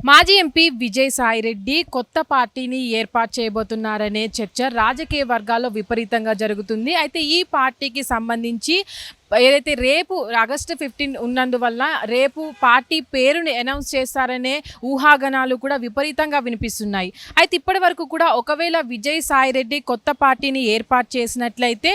మాజీ ఎంపీ విజయసాయిరెడ్డి కొత్త పార్టీని ఏర్పాటు చేయబోతున్నారనే చర్చ రాజకీయ వర్గాల్లో విపరీతంగా జరుగుతుంది. అయితే ఈ పార్టీకి సంబంధించి ఏదైతే రేపు ఆగస్టు 15 ఉన్నందువల్ల రేపు పార్టీ పేరుని అనౌన్స్ చేస్తారనే ఊహాగానాలు కూడా విపరీతంగా వినిపిస్తున్నాయి. అయితే ఇప్పటి వరకు కూడా ఒకవేళ విజయసాయిరెడ్డి కొత్త పార్టీని ఏర్పాటు చేసినట్లయితే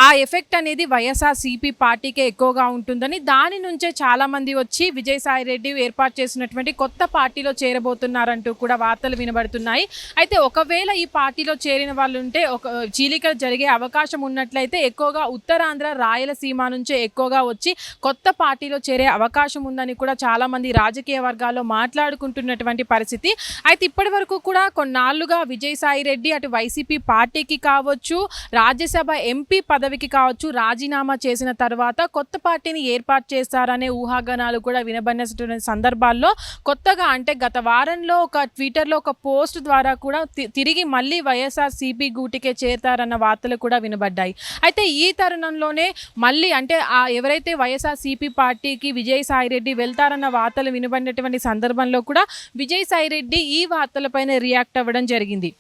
ఆ ఎఫెక్ట్ అనేది వైఎస్ఆర్సీపీ పార్టీకే ఎక్కువగా ఉంటుందని, దాని నుంచే చాలామంది వచ్చి విజయసాయిరెడ్డి ఏర్పాటు చేసినటువంటి కొత్త పార్టీలో చేరబోతున్నారంటూ కూడా వార్తలు వినబడుతున్నాయి. అయితే ఒకవేళ ఈ పార్టీలో చేరిన వాళ్ళు ఉంటే ఒక చీలికలు జరిగే అవకాశం ఉన్నట్లయితే ఎక్కువగా ఉత్తరాంధ్ర, రాయలసీమ నుంచే ఎక్కువగా వచ్చి కొత్త పార్టీలో చేరే అవకాశం ఉందని కూడా చాలామంది రాజకీయ వర్గాల్లో మాట్లాడుకుంటున్నటువంటి పరిస్థితి. అయితే ఇప్పటి వరకు కూడా కొన్నాళ్లుగా విజయసాయిరెడ్డి అటు వైసీపీ పార్టీకి కావచ్చు, రాజ్యసభ ఎంపీ పదవికి కావచ్చు రాజీనామా చేసిన తర్వాత కొత్త పార్టీని ఏర్పాటు చేస్తారనే ఊహాగానాలు కూడా వినబడిన సందర్భాల్లో కొత్తగా అంటే గత వారంలో ఒక ట్విట్టర్లో ఒక పోస్ట్ ద్వారా కూడా తిరిగి మళ్ళీ వైఎస్ఆర్సీపీ గూటికే చేరతారన్న వార్తలు కూడా వినబడ్డాయి. అయితే ఈ తరుణంలోనే మళ్ళీ అంటే ఎవరైతే వైఎస్ఆర్సీపీ పార్టీకి విజయసాయిరెడ్డి వెళ్తారన్న వార్తలు వినబడినటువంటి సందర్భంలో కూడా విజయసాయిరెడ్డి ఈ వార్తలపైన రియాక్ట్ అవ్వడం జరిగింది.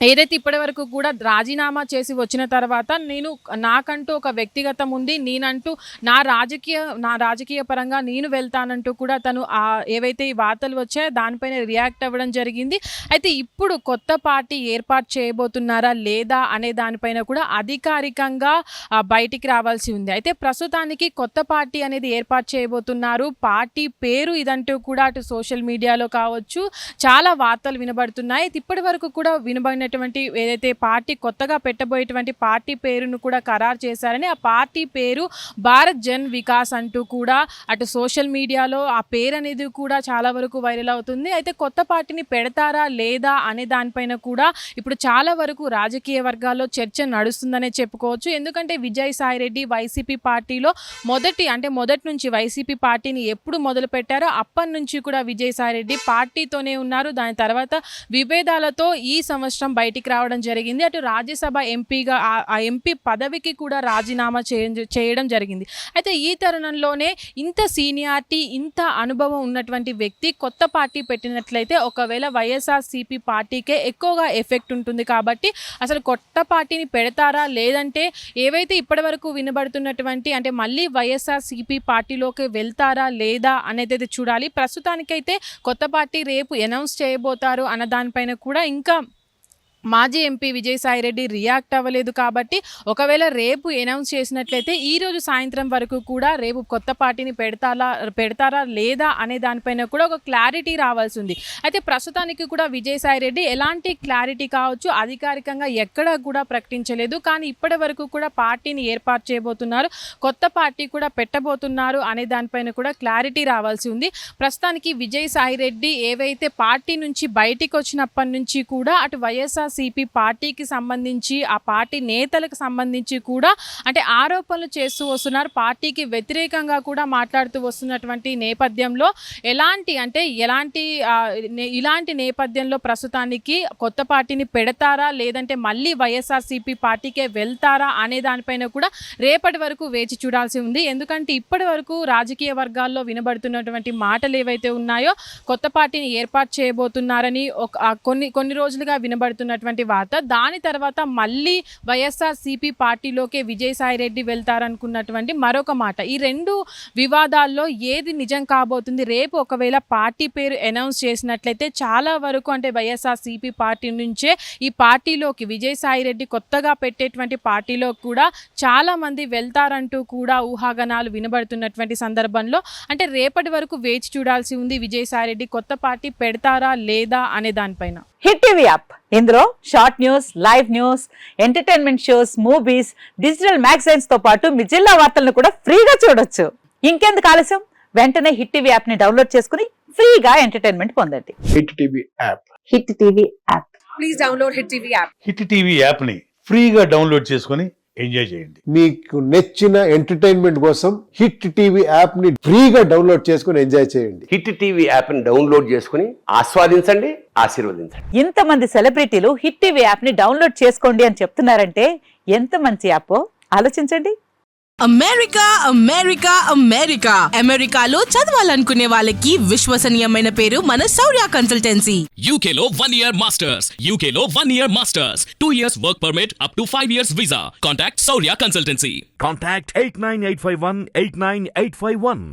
ఏదైతే ఇప్పటి వరకు కూడా రాజీనామా చేసి వచ్చిన తర్వాత నాకంటూ ఒక వ్యక్తిగతం ఉంది, నేనంటూ నా రాజకీయ పరంగా నేను వెళ్తానంటూ కూడా తను ఏవైతే ఈ వార్తలు వచ్చాయో దానిపైన రియాక్ట్ అవ్వడం జరిగింది. అయితే ఇప్పుడు కొత్త పార్టీ ఏర్పాటు చేయబోతున్నారా లేదా అనే దానిపైన కూడా అధికారికంగా బయటికి రావాల్సి ఉంది. అయితే ప్రస్తుతానికి కొత్త పార్టీ అనేది ఏర్పాటు చేయబోతున్నారు, పార్టీ పేరు ఇదంటూ కూడా అటు సోషల్ మీడియాలో కావచ్చు చాలా వార్తలు వినబడుతున్నాయి. ఇప్పటి వరకు కూడా వినబడిన ఏదైతే పార్టీ కొత్తగా పెట్టబోయేటువంటి పార్టీ పేరును కూడా ఖరారు చేశారని, ఆ పార్టీ పేరు భారత్ జన్ వికాస్ అంటూ కూడా అటు సోషల్ మీడియాలో ఆ పేరు అనేది కూడా చాలా వరకు వైరల్ అవుతుంది. అయితే కొత్త పార్టీని పెడతారా లేదా అనే దానిపైన కూడా ఇప్పుడు చాలా వరకు రాజకీయ వర్గాల్లో చర్చ నడుస్తుందనే చెప్పుకోవచ్చు. ఎందుకంటే విజయసాయిరెడ్డి వైసీపీ పార్టీలో మొదటి నుంచి వైసీపీ పార్టీని ఎప్పుడు మొదలు పెట్టారో అప్పటి నుంచి కూడా విజయసాయిరెడ్డి పార్టీతోనే ఉన్నారు. దాని తర్వాత విభేదాలతో ఈ సంవత్సరం బయటికి రావడం జరిగింది. అటు రాజ్యసభ ఎంపీగా ఆ ఎంపీ పదవికి కూడా రాజీనామా చేయడం జరిగింది. అయితే ఈ తరుణంలోనే ఇంత సీనియారిటీ, ఇంత అనుభవం ఉన్నటువంటి వ్యక్తి కొత్త పార్టీ పెట్టినట్లయితే ఒకవేళ వైఎస్ఆర్సీపీ పార్టీకే ఎక్కువగా ఎఫెక్ట్ ఉంటుంది. కాబట్టి అసలు కొత్త పార్టీని పెడతారా లేదంటే ఏవైతే ఇప్పటి వరకు వినబడుతున్నటువంటి అంటే మళ్ళీ వైఎస్ఆర్సీపీ పార్టీలోకి వెళ్తారా లేదా అనేది చూడాలి. ప్రస్తుతానికైతే కొత్త పార్టీ రేపు అనౌన్స్ చేయబోతారు అన్న దానిపైన కూడా ఇంకా మాజీ ఎంపీ విజయసాయిరెడ్డి రియాక్ట్ అవ్వలేదు. కాబట్టి ఒకవేళ రేపు అనౌన్స్ చేసినట్లయితే ఈరోజు సాయంత్రం వరకు కూడా రేపు కొత్త పార్టీని పెడతారా లేదా అనే దానిపైన కూడా ఒక క్లారిటీ రావాల్సి ఉంది. అయితే ప్రస్తుతానికి కూడా విజయసాయిరెడ్డి ఎలాంటి క్లారిటీ కావచ్చు అధికారికంగా ఎక్కడ కూడా ప్రకటించలేదు. కానీ ఇప్పటి వరకు కూడా పార్టీని ఏర్పాటు చేయబోతున్నారు, కొత్త పార్టీ కూడా పెట్టబోతున్నారు అనే దానిపైన కూడా క్లారిటీ రావాల్సి ఉంది. ప్రస్తుతానికి విజయసాయిరెడ్డి ఏవైతే పార్టీ నుంచి బయటికి వచ్చినప్పటి నుంచి కూడా అటు వైఎస్ఆర్సీపీ పార్టీకి సంబంధించి ఆ పార్టీ నేతలకు సంబంధించి కూడా అంటే ఆరోపణలు చేస్తూ వస్తున్నారు. పార్టీకి వ్యతిరేకంగా కూడా మాట్లాడుతూ వస్తున్నటువంటి నేపథ్యంలో ఇలాంటి నేపథ్యంలో ప్రస్తుతానికి కొత్త పార్టీని పెడతారా లేదంటే మళ్ళీ వైఎస్ఆర్సీపీ పార్టీకే వెళ్తారా అనే దానిపైన కూడా రేపటి వరకు వేచి చూడాల్సి ఉంది. ఎందుకంటే ఇప్పటి వరకు రాజకీయ వర్గాల్లో వినబడుతున్నటువంటి మాటలు ఏవైతే ఉన్నాయో కొత్త పార్టీని ఏర్పాటు చేయబోతున్నారని కొన్ని రోజులుగా వినబడుతున్నటువంటి వార్త, దాని తర్వాత మళ్ళీ వైఎస్ఆర్సీపీ పార్టీలోకే విజయసాయిరెడ్డి వెళ్తారనుకున్నటువంటి మరొక మాట. ఈ రెండు వివాదాల్లో ఏది నిజం కాబోతుంది? రేపు ఒకవేళ పార్టీ పేరు అనౌన్స్ చేసినట్లయితే చాలా వరకు అంటే వైఎస్ఆర్సీపీ పార్టీ నుంచే ఈ పార్టీలోకి విజయసాయిరెడ్డి కొత్తగా పెట్టేటువంటి పార్టీలో కూడా చాలా మంది వెళ్తారంటూ కూడా ఊహాగానాలు వినబడుతున్నటువంటి సందర్భంలో అంటే రేపటి వరకు వేచి చూడాల్సి ఉంది విజయసాయిరెడ్డి కొత్త పార్టీ పెడతారా లేదా అనే దానిపైన. హిట్ టీవీ యాప్, ఇందులో short news, live news, entertainment shows, movies, digital magazines తో పాటు మీ జిల్లా వార్తలను కూడా ఫ్రీగా చూడొచ్చు. ఇంకెందుకు ఆలస్యం, వెంటనే హిట్ టీవీ యాప్ ని డౌన్లోడ్ చేసుకుని ఫ్రీగా ఎంటర్టైన్మెంట్ పొందండి. Hit TV app, hit TV app, please download hit TV app. Hit TV app ని ఫ్రీగా డౌన్లోడ్ చేసుకుని ఎంజాయ్ చేయండి. మీకు నచ్చిన ఎంటర్టైన్మెంట్ కోసం హిట్ టీవీ యాప్ ని ఫ్రీగా డౌన్లోడ్ చేసుకుని ఎంజాయ్ చేయండి. హిట్ టీవీ యాప్ ని డౌన్లోడ్ చేసుకుని ఆస్వాదించండి, ఆశీర్వదించండి. ఇంతమంది సెలబ్రిటీలు హిట్ టీవీ యాప్ ని డౌన్లోడ్ చేసుకోండి అని చెప్తున్నారంటే ఎంత మంచి యాప్ ఆలోచించండి. అమెరికా అమెరికా అమెరికా అమెరికాలో చదవాలనుకునే వాళ్ళకి విశ్వసనీయమైన పేరు మన శౌర్య consultancy. UK Law 1 Year Masters. UK Law 1 Year Masters. 2 years work permit up to 5 years visa. Contact Saurya Consultancy. Contact 89851 89851.